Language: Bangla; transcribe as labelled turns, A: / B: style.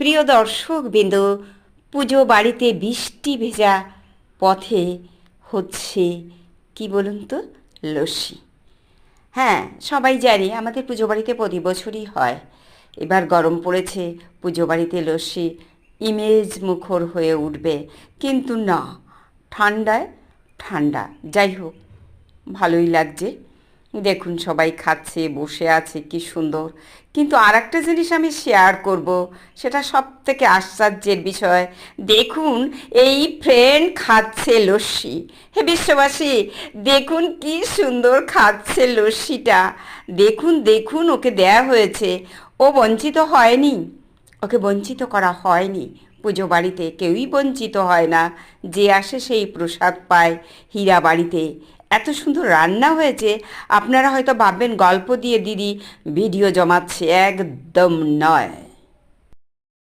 A: প্রিয় দর্শকবৃন্দ, পুজো বাড়িতে বৃষ্টি ভেজা পথে হচ্ছে কি বলুন তো, লস্যি। হ্যাঁ, সবাই জানি আমাদের পুজো বাড়িতে প্রতি বছরই হয়। এবার গরম পড়েছে, পুজো বাড়িতে লস্যি ইমেজ মুখর হয়ে উঠবে, কিন্তু না, ঠান্ডায় ঠান্ডা। যাই হোক, ভালোই লাগছে। দেখুন সবাই খাচ্ছে, বসে আছে, কি সুন্দর। কিন্তু আর একটা জিনিস আমি শেয়ার করব, সেটা সব থেকে আশ্চর্যের বিষয়। দেখুন, এই ফ্রেন্ড খাচ্ছে লস্যি। হে বিশ্ববাসী, দেখুন কি সুন্দর খাচ্ছে লস্যিটা। দেখুন দেখুন, ওকে দেয়া হয়েছে, ও বঞ্চিত হয়নি, ওকে বঞ্চিত করা হয়নি। পুজো বাড়িতে কেউই বঞ্চিত হয় না, যে আসে সেই প্রসাদ পায়। হীরা বাড়িতে এত সুন্দর রান্না হয়েছে। আপনারা হয়তো ভাববেন গল্প দিয়ে দিদি ভিডিও জমাচ্ছে, একদম নয়।